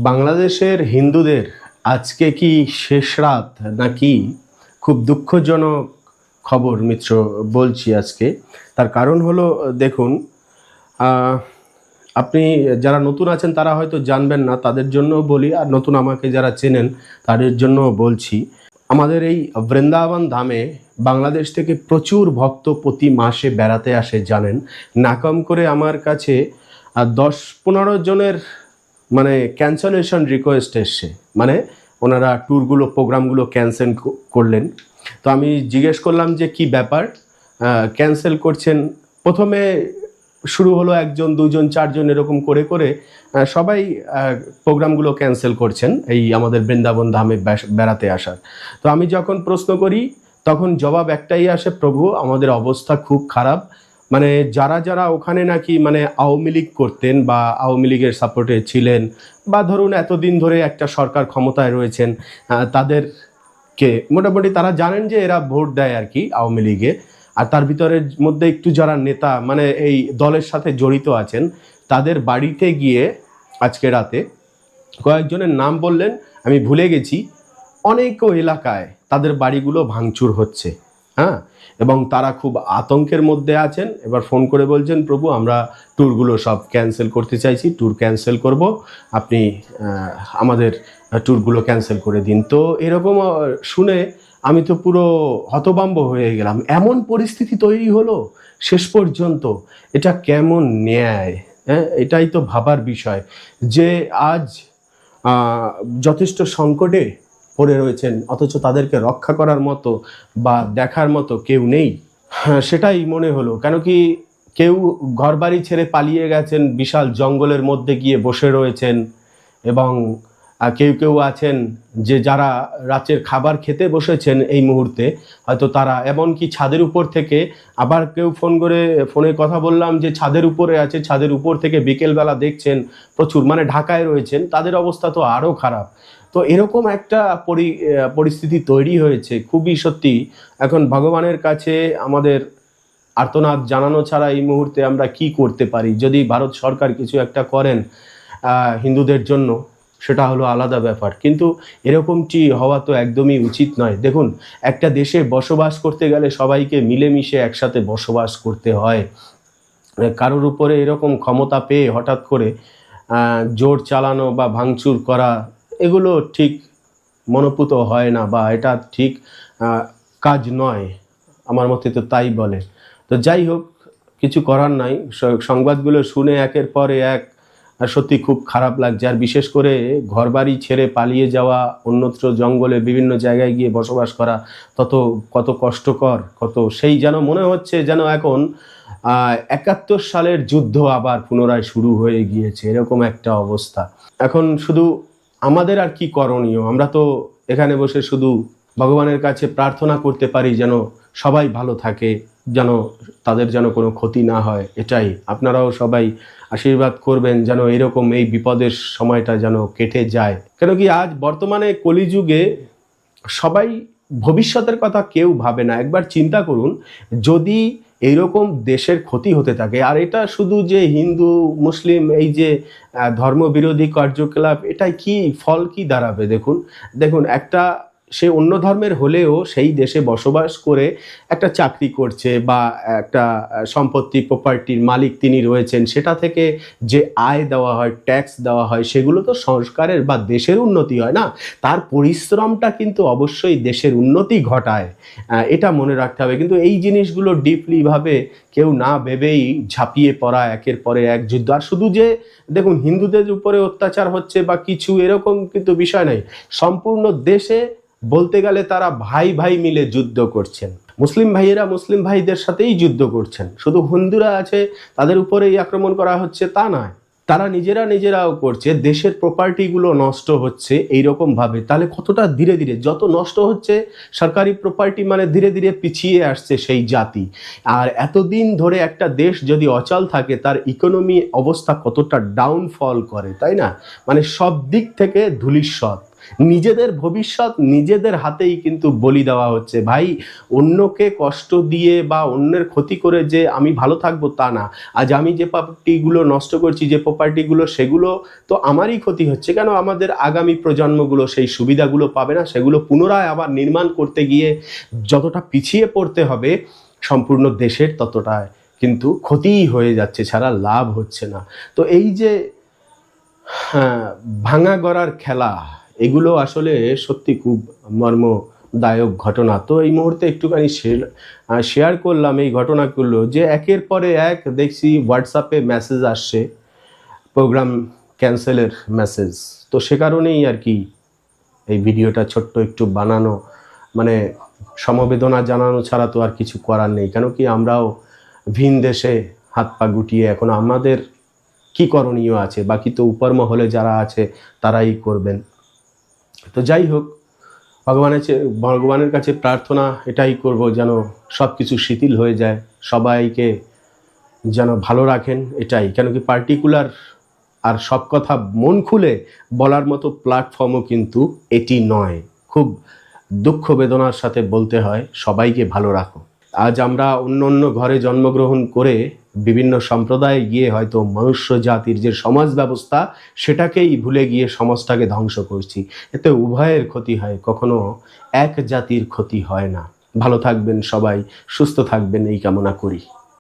বাংলাদেশের হিন্দুদের আজকে কি শেষ রাত নাকি খুব দুঃখজনক খবর মিত্র বলছি আজকে। তার কারণ হলো দেখুন, আপনি যারা নতুন আছেন তারা হয়তো জানবেন না, তাদের জন্য বলি, আর নতুন আমাকে যারা চেনেন তাদের জন্য বলছি। আমাদের এই বৃন্দাবন ধামে বাংলাদেশ থেকে প্রচুর ভক্ত প্রতি মাসে বেড়াতে আসে জানেন। নাকম করে আমার কাছে 10-15 জনের মানে ক্যান্সেলেশন রিকোয়েস্ট এসছে, মানে ওনারা ট্যুরগুলো প্রোগ্রামগুলো ক্যান্সেল করলেন। তো আমি জিজ্ঞেস করলাম যে কি ব্যাপার ক্যান্সেল করছেন। প্রথমে শুরু হলো 1 জন 2 জন 4 জন এরকম করে করে সবাই প্রোগ্রামগুলো ক্যান্সেল করছেন এই আমাদের বৃন্দাবন ধামে বেড়াতে আসার। তো আমি যখন প্রশ্ন করি তখন জবাব একটাই আসে, প্রভু আমাদের অবস্থা খুব খারাপ, মানে যারা যারা ওখানে নাকি মানে আওয়ামী লীগ করতেন বা আওয়ামী লীগের সাপোর্টে ছিলেন বা ধরুন এতদিন ধরে একটা সরকার ক্ষমতায় রয়েছেন, তাদেরকে মোটামুটি তারা জানেন যে এরা ভোট দেয় আর কি আওয়ামী লীগে, আর তার ভিতরের মধ্যে একটু যারা নেতা মানে এই দলের সাথে জড়িত আছেন তাদের বাড়িতে গিয়ে আজকে রাতে কয়েকজনের নাম বললেন, আমি ভুলে গেছি, অনেক এলাকায় তাদের বাড়িগুলো ভাঙচুর হচ্ছে। হ্যাঁ, এবং তারা খুব আতঙ্কের মধ্যে আছেন। এবার ফোন করে বলছেন, প্রভু আমরা ট্যুরগুলো সব ক্যান্সেল করতে চাইছি, ট্যুর ক্যান্সেল করব, আপনি আমাদের ট্যুরগুলো ক্যান্সেল করে দিন। তো এরকম শুনে আমি তো পুরো হতভম্ব হয়ে গেলাম, এমন পরিস্থিতি তৈরি হলো শেষ পর্যন্ত। এটা কেমন ন্যায়? হ্যাঁ, এটাই তো ভাবার বিষয় যে আজ যথেষ্ট সংকটে পড়ে রয়েছেন অথচ তাদেরকে রক্ষা করার মতো বা দেখার মতো কেউ নেই। হ্যাঁ, সেটাই মনে হলো। কেন কি কেউ ঘরবাড়ি ছেড়ে পালিয়ে গেছেন, বিশাল জঙ্গলের মধ্যে গিয়ে বসে রয়েছেন, এবং কেউ কেউ আছেন যে যারা রাতের খাবার খেতে বসেছেন এই মুহূর্তে, হয়তো তারা এমনকি ছাদের উপর থেকে, আবার কেউ ফোন করে ফোনে কথা বললাম যে ছাদের উপরে আছে, ছাদের উপর থেকে বিকেলবেলা দেখছেন প্রচুর, মানে ঢাকায় রয়েছেন, তাদের অবস্থা তো আরও খারাপ। তো এরকম একটা পরিস্থিতি তৈরি হয়েছে, খুবই সত্যি এখন ভগবানের কাছে আমাদের আর্তনাদ জানানো ছাড়া এই মুহূর্তে আমরা কি করতে পারি। যদি ভারত সরকার কিছু একটা করেন হিন্দুদের জন্য সেটা হলো আলাদা ব্যাপার, কিন্তু এরকমটি হওয়া তো একদমই উচিত নয়। দেখুন, একটা দেশে বসবাস করতে গেলে সবাইকে মিলেমিশে একসাথে বসবাস করতে হয়। কারোর উপরে এরকম ক্ষমতা পেয়ে হঠাৎ করে জোর চালানো বা ভাঙচুর করা এগুলো ঠিক মনোপুত হয় না, বা এটা ঠিক কাজ নয়, আমার মতে তো তাই বলে। তো যাই হোক, কিছু করার নাই। সংবাদগুলো শুনে একের পরে এক সত্যি খুব খারাপ লাগছে। আর বিশেষ করে ঘরবাড়ি ছেড়ে পালিয়ে যাওয়া, অন্যত্র জঙ্গলে বিভিন্ন জায়গায় গিয়ে বসবাস করা কত কষ্টকর, কত সেই যেন মনে হচ্ছে যেন এখন 71 সালের যুদ্ধ আবার পুনরায় শুরু হয়ে গিয়েছে, এরকম একটা অবস্থা। এখন শুধু আমাদের আর কি করণীয়? আমরা তো এখানে বসে শুধু ভগবানের কাছে প্রার্থনা করতে পারি যেন সবাই ভালো থাকে, যেন তাদের যেন কোনো ক্ষতি না হয়। এটাই আপনারাও সবাই আশীর্বাদ করবেন যেন এরকম এই বিপদের সময়টা যেন কেটে যায়। কেন কি আজ বর্তমানে কলিযুগে সবাই ভবিষ্যতের কথা কেউ ভাবে না। একবার চিন্তা করুন, যদি এইরকম দেশের ক্ষতি হতে থাকে, আর এটা শুধু যে হিন্দু মুসলিম এই যে ধর্মবিরোধী কার্যকলাপ, এটাই কি ফল কি দাঁড়াবে? দেখুন একটা সে অন্য ধর্মের হলেও সেই দেশে বসবাস করে একটা চাকরি করছে বা একটা সম্পত্তি প্রপার্টির মালিক তিনি রয়েছেন, সেটা থেকে যে আয় দেওয়া হয়, ট্যাক্স দেওয়া হয়, সেগুলো তো সংস্কারের বা দেশের উন্নতি হয় না, তার পরিশ্রমটা কিন্তু অবশ্যই দেশের উন্নতি ঘটায়, এটা মনে রাখতে হবে। কিন্তু এই জিনিসগুলো ডিপলিভাবে কেউ না ভেবেই ঝাঁপিয়ে পড়া একের পরে এক যুদ্ধ। আর শুধু যে দেখুন হিন্দুদের উপরে অত্যাচার হচ্ছে বা কিছু এরকম কিন্তু বিষয় নাই, সম্পূর্ণ দেশে বলতে গেলে তারা ভাই ভাই মিলে যুদ্ধ করছেন। মুসলিম ভাইয়েরা মুসলিম ভাইদের সাথেই যুদ্ধ করছেন, শুধু হিন্দুরা আছে তাদের উপরেই আক্রমণ করা হচ্ছে তা নয়। তারা নিজেরাও করছে, দেশের প্রপার্টিগুলো নষ্ট হচ্ছে এইরকম ভাবে, তাহলে কতটা ধীরে ধীরে যত নষ্ট হচ্ছে সরকারি প্রপার্টি, মানে ধীরে ধীরে পিছিয়ে আসছে সেই জাতি। আর এতদিন ধরে একটা দেশ যদি অচল থাকে তার ইকোনমি অবস্থা কতটা ডাউনফল করে, তাই না? মানে সব দিক থেকে ধূলিসাৎ, নিজেদের ভবিষ্যৎ নিজেদের হাতেই কিন্তু বলি দেওয়া হচ্ছে ভাই। অন্যকে কষ্ট দিয়ে বা অন্যের ক্ষতি করে যে আমি ভালো থাকবো তা না। আজ আমি যে প্রপার্টিগুলো নষ্ট করছি, যে প্রপার্টিগুলো, সেগুলো তো আমারই ক্ষতি হচ্ছে, কেন আমাদের আগামী প্রজন্মগুলো সেই সুবিধাগুলো পাবে না? সেগুলো পুনরায় আবার নির্মাণ করতে গিয়ে যতটা পিছিয়ে পড়তে হবে সম্পূর্ণ দেশের, ততটাই কিন্তু ক্ষতিই হয়ে যাচ্ছে, ছাড়া লাভ হচ্ছে না। তো এই যে ভাঙা গড়ার খেলা, এগুলো আসলে সত্যি খুব মর্মদায়ক ঘটনা। তো এই মুহূর্তে একটুখানি শেয়ার করলাম এই ঘটনাগুলো, যে একের পরে এক দেখছি হোয়াটসঅ্যাপে মেসেজ আসছে, প্রোগ্রাম ক্যান্সেলের মেসেজ। তো সে কারণেই আর কি এই ভিডিওটা ছোট্ট একটু বানানো, মানে সমবেদনা জানানো ছাড়া তো আর কিছু করার নেই। কেন কি আমরাও ভিন দেশে হাত পা গুটিয়ে এখন আমাদের কি করণীয় আছে, বাকি তো উপর মহলে যারা আছে তারাই করবেন। তো যাই হোক, ভগবানের কাছে প্রার্থনা এটাই করব, যেন সব কিছু শিথিল হয়ে যায়, সবাইকে যেন ভালো রাখেন, এটাই। কেন কি পার্টিকুলার আর সব কথা মন খুলে বলার মতো প্ল্যাটফর্মও কিন্তু এটি নয়। খুব দুঃখ বেদনার সাথে বলতে হয়, সবাইকে ভালো রাখো। আজ আমরা অন্য অন্য ঘরে জন্মগ্রহণ করে বিভিন্ন সম্প্রদায়ে গিয়ে হয়তো মনুষ্য জাতির যে সমাজ ব্যবস্থা সেটাকেই ভুলে গিয়ে সমাজটাকে ধ্বংস করছি। এতে উভয়ের ক্ষতি হয়, কখনো এক জাতির ক্ষতি হয় না। ভালো থাকবেন সবাই, সুস্থ থাকবেন এই কামনা করি।